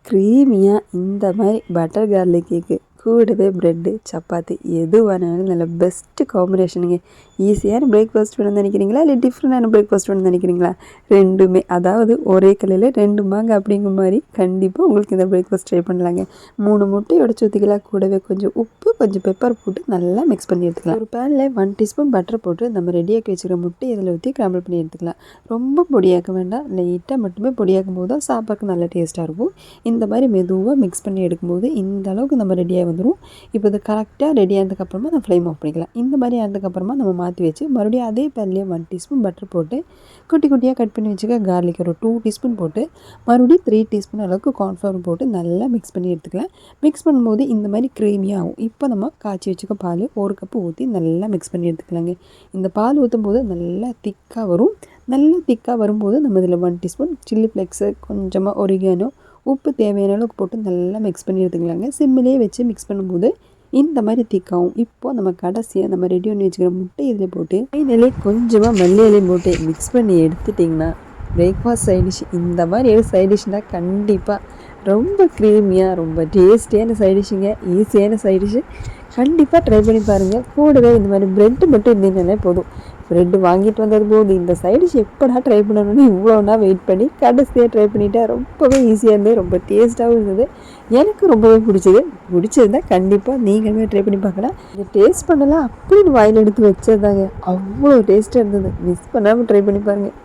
க்ரீமியாக இந்த மாதிரி பட்டர் கார்லிக் கேக்கு கூடவே ப்ரெட்டு சப்பாத்தி எது வேணாலும் நல்ல பெஸ்ட்டு காம்பினேஷனுங்க. ஈஸியான பிரேக்ஃபாஸ்ட் வேணும்னு நினைக்கிறீங்களா, இல்லை டிஃப்ரெண்டான பிரேக்ஃபாஸ்ட் வேணும்னு நினைக்கிறீங்களா? ரெண்டுமே, அதாவது ஒரே கல்லில் ரெண்டு மாங்க அப்படிங்கிற மாதிரி கண்டிப்பாக உங்களுக்கு இந்த பிரேக்ஃபாஸ்ட் ட்ரை பண்ணலாங்க. 3 முட்டை உடச்சி ஊற்றிக்கலாம். கூடவே கொஞ்சம் உப்பு, கொஞ்சம் பெப்பர் போட்டு நல்லா மிக்ஸ் பண்ணி எடுத்துக்கலாம். ஒரு பேனில் 1 டீஸ்பூன் பட்டர் போட்டு நம்ம ரெடியாக்கி வச்சுக்கிற முட்டை இதில் ஊற்றி கிராம்பிள் பண்ணி எடுத்துக்கலாம். ரொம்ப பொடியாக்க வேண்டாம், லைட்டாக மட்டுமே பொடியாக்கும் போது தான் சாப்பாடுக்கு நல்ல டேஸ்ட்டாக இருக்கும். இந்த மாதிரி மெதுவாக மிக்ஸ் பண்ணி எடுக்கும்போது இந்த அளவுக்கு நம்ம ரெடியாக வந்துடும். இப்போ இது கரெக்டாக ரெடி ஆனதுக்கப்புறமா நம்ம ஃப்ளேம் ஆஃப் பண்ணிக்கலாம். இந்த மாதிரி ஆனதுக்கப்புறமா நம்ம மாற்றி வச்சு மறுபடியும் அதே பேன்லேயே 1 டீஸ்பூன் பட்டர் போட்டு குட்டி குட்டியாக கட் பண்ணி வச்சுக்க கார்லிக் ஒரு 2 டீஸ்பூன் போட்டு மறுபடியும் 3 டீஸ்பூன் அளவுக்கு கார்ன்ஃப்ளவர் போட்டு நல்லா மிக்ஸ் பண்ணி எடுத்துக்கலாம். மிக்ஸ் பண்ணும்போது இந்த மாதிரி க்ரீமியாக ஆகும். இப்போ நம்ம காய்ச்சி வச்சுக்க பால் 1 கப்பு ஊற்றி நல்லா மிக்ஸ் பண்ணி எடுத்துக்கலாங்க. இந்த பால் ஊற்றும் போது நல்லா திக்காக வரும். நல்லா திக்காக வரும்போது நம்ம இதில் 1 டீஸ்பூன் சில்லி ஃப்ளேக்ஸு, கொஞ்சமாக ஒரிகானோ, உப்பு தேவையான அளவுக்கு போட்டு நல்லா மிக்ஸ் பண்ணி எடுத்துக்கலாங்க. சிம்மிலே வச்சு மிக்ஸ் பண்ணும்போது இந்த மாதிரி திக்காகும். இப்போது நம்ம கடைசியாக நம்ம ரெடி பண்ணி வச்சுக்கிற முட்டை இதில் போட்டு ஃபைனலி கொஞ்சமாக மல்லி இலையும் போட்டு மிக்ஸ் பண்ணி எடுத்துட்டிங்கன்னா பிரேக்ஃபாஸ்ட் சைடிஷ். இந்த மாதிரி ஒரு சைடிஷ்னால் கண்டிப்பாக ரொம்ப க்ரீமியாக ரொம்ப டேஸ்டியான சைடிஷ்ஷுங்க. ஈஸியான சைடிஷ்ஷு. கண்டிப்பாக ட்ரை பண்ணி பாருங்கள். கூடவே இந்த மாதிரி ப்ரெட்டு மட்டும் இருந்தீங்கன்னாலே போதும். ப்ரெட்டு வாங்கிட்டு வந்தது போது இந்த சைடிஷ் எப்படா ட்ரை பண்ணணும்னு இவ்வளோனா வெயிட் பண்ணி கடைசியாக ட்ரை பண்ணிவிட்டேன். ரொம்பவே ஈஸியாக இருந்தது, ரொம்ப டேஸ்ட்டாகவும் இருந்தது. எனக்கு ரொம்பவே பிடிச்சிருந்தா கண்டிப்பாக நீங்களுமே ட்ரை பண்ணி பார்க்கலாம். இதை டேஸ்ட் பண்ணலாம் அப்படின்னு வாயில் எடுத்து வச்சதாங்க, அவ்வளோ டேஸ்ட்டாக இருந்தது. மிஸ் பண்ணாமல் ட்ரை பண்ணி பாருங்கள்.